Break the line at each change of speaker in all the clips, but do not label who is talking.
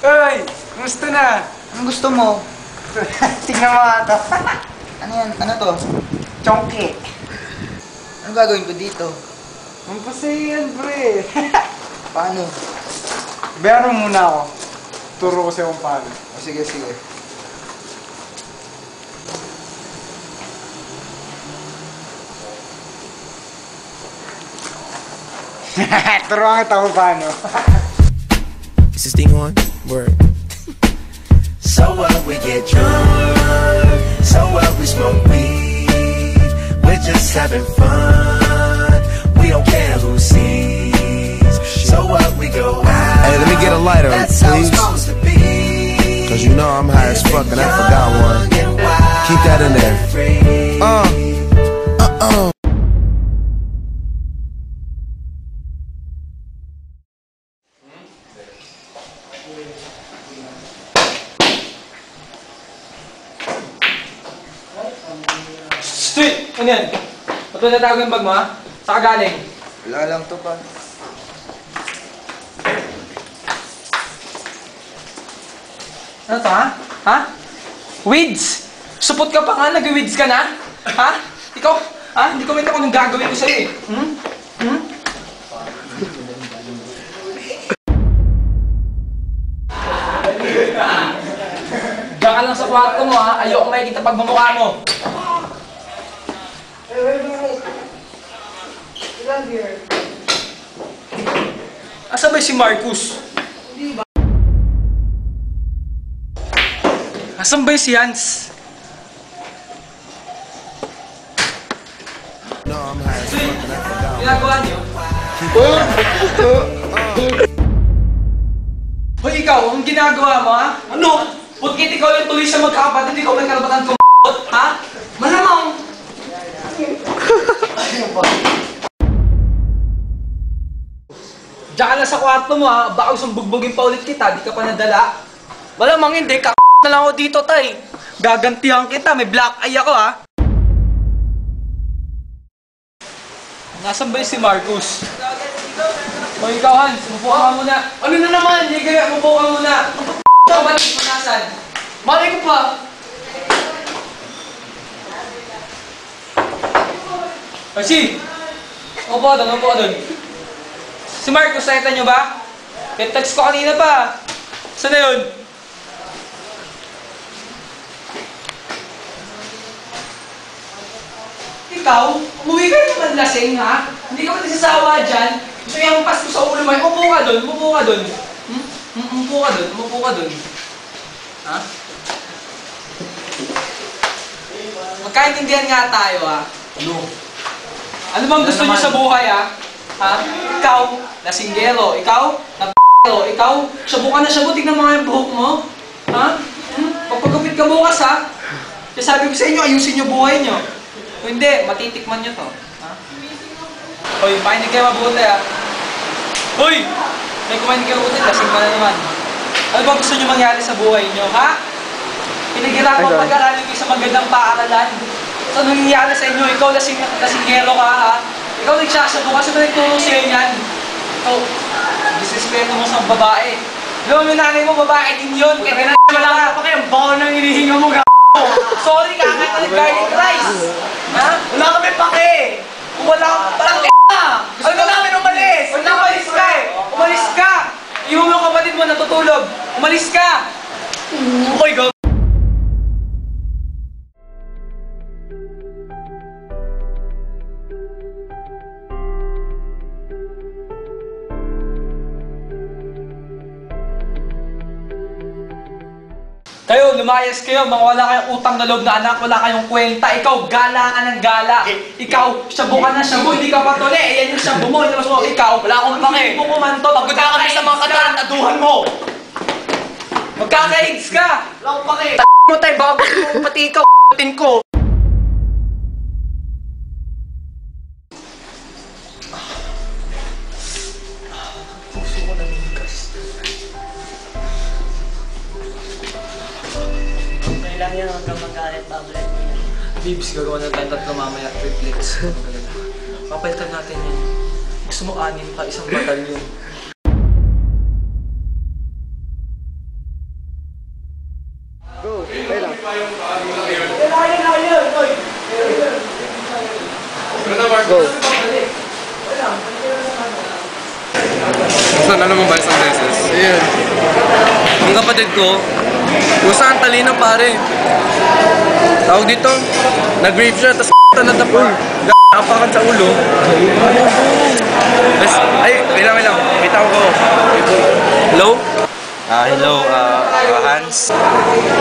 Uy! Gusto na!
Anong gusto mo?
Tingnan mo nga to.
Ano yan? Ano to?
Chonky.
Ano gagawin ko dito?
Ang pasay yan, pre.
Paano?
Bayaran muna ako. Turo ko sa'yo kung paano.
O, sige, sige.
Turuan kita kung paano.
Is this thing on? Word.
So what, we get drunk. So what, we smoke weed. We're just having fun. We don't care who sees. So what, we go out.
Hey, let me get a lighter,
That's how it's
please.
supposed to be.
Cause you know I'm high as fuck and I forgot one. Keep that in there.
Street! Ano yan? Ba't mo natago yung bag mo, ha? Saan ka galing?
Wala lang to pa.
Ano to, ha? Ha? Weeds! Supot ka pa nga, nag-weeds ka na? Ha? Ikaw? Ha? Hindi ko ito kung anong gagawin ko sa'yo eh. Hmm? Hmm? Diyan ka lang sa kwarto mo, ha? Ayoko makikita pagmumukha mo. Asa ba si Marcus? Asan ba si Hans?
No, I'm high as fuck and I forgot one.
Ginagawa niyo? Hoy, ikaw, ang ginagawa mo, ha? Ano? Pagkit ikaw yung tuloy siya magkakapatid, ikaw may karapatan kumot, ha? Malamang! Diyan ka lang sa kwarto mo, ha? Baka gusto bugbugin pa ulit kita, di ka pa nadala. Malamang hindi, na lang ako dito, tay. Gagantihan kita, may black eye ako, ha? Nasaan ba si Marcus? O ikaw, Hans, umupo ka muna. Ano na naman? Hindi kaya, umupo ka muna. Ikaw ba dito, nasan? Malay ko pa. Kasi, upo ka doon. Si Marcus, nakita niyo ba? Text ko kanina pa. Saan na yun? Ikaw, umuwi ka naman lasing, ha? Hindi ka ba nagsasawa dyan? Gusto yung pas ko sa ulo mo, umupo ka doon, umupo ka doon. Umupo ka doon. Ha? Magkaintindihan nga tayo, ha? Ano? Ano bang gusto niyo sa buhay, ha? Ha? Ikaw, lasinggero. Ikaw, na***ero. Ikaw, shabu ka na shabu. Tignan mo nga yung buhok mo. Ha? Pagpagupit ka bukas, ha? Kaya sabi ko sa inyo, ayusin niyo buhay niyo. Kung hindi, matitikman niyo to. Ha? Hoy, pakinig kayo mabuti, ha? Hoy! May kumain kayo mabuti, lasing ka na naman. Ano ba gusto niyo mangyari sa buhay niyo, ha? Pinaghirapan pag-aralin kayo sa magandang paaralan. So, anong nangyayari sa inyo? Ikaw, lasinggero ka, ha? Ikaw nagsasabu kasi ba nagtulong sa'yo yan? Ikaw, disrespeto mo sa babae. Alam mo yung nanay mo, babae din yun. Kaya wala nga pa kayo, bako nang hinihinga mo, g***o. Sorry, kakain ka ng garlic rice. Ha? Wala kami pake. Wala kang parang k***a. Ano ka namin umalis? Umalis ka eh. Umalis ka. Iwan mo yung kapatid mo natutulog. Umalis ka. Okay, go. Kayo, lumayas kayo, mga wala kayong utang na loob na anak, wala kayong kwenta. Ikaw, gala ka ng gala. Ikaw, shabu ka na shabu, hindi ka patuli. Ayan yung shabu mo, ilabas mo. Ikaw, wala akong pake. Hindi mo kumanto, pagkuta kami sa mga katarantaduhan mo. Magkaka-AIDS ka. Wala akong pake. Mo tayo, baka gusto mo pati ikaw, tin ko. Puso ko namigas.
Lang yan hanggang magalit tablet.
Bibs, gagawa na tayo tatlo mamaya. Reflex. Papalitan natin yan. Gusto mo anin pa, isang batalyon.
Go.
Basta na naman ba isang beses?
Ayun. Ang kapatid ko, usahan talino pare. Tawag dito, nag-rape siya, tapos na tapo. Apakan sa ulo. Tapos, ay, bilang. Bitaw ko. Hello?
Hello, Hans.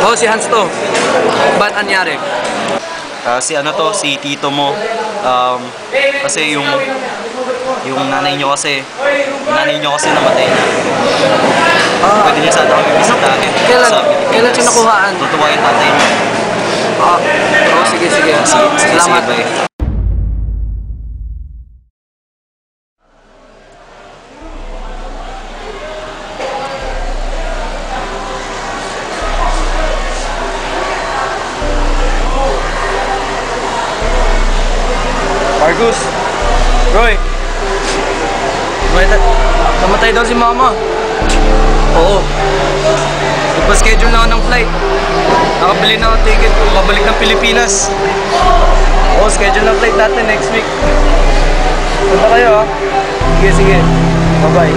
Oo, si Hans to. Ba't anyari?
Si tito mo. Kasi yung nanay nyo kasi namatay na. Pwede niya sana kami bisitahin.
Kailan siya nakuhaan?
Tutuwa yung tatay niya.
Sige. Salamat.
Sige, bye.
Marcus! Roy! Namatay daw si mama. Oo. Nagpa-schedule na ako ng flight. Nakabili na ako ticket. Pabalik ng Pilipinas. Oo, schedule ng flight natin next week. Punta kayo ha. Sige. Bye-bye.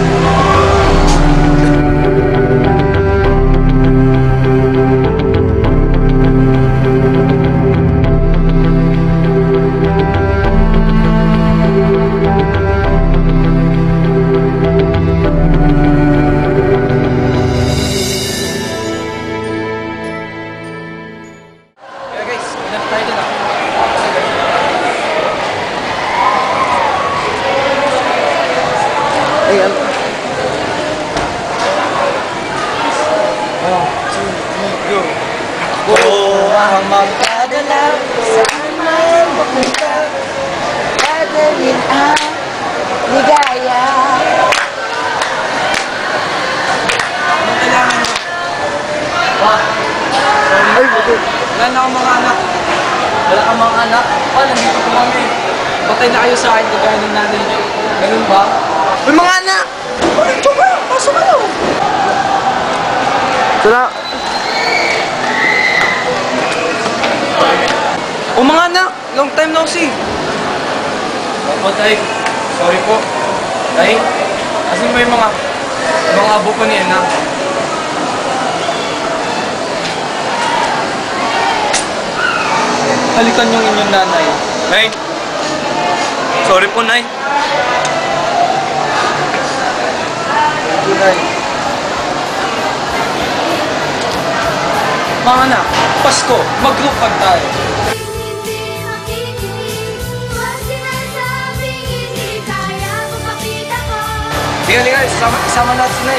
Ang magdadala saan man mapunta, dadalhin ang ligaya.
Anong kailangan mo? Wala na akong mga anak.
Wala kang mga anak?
Nandito po kami. Patay na kayo sa akin, kagaya ng nanay niyo. Ganun ba?
May mga anak! Pasok kayo!
O mga anak, long time no see.
Opo, tay. Sorry po. Tay, kasi may mga abo ko ni Ena. Halikan yung inyong nanay.
Nay. Sorry po, Nay.
Mga anak, Pasko, mag-group hug tayo.
Liga, isama natin si Nay.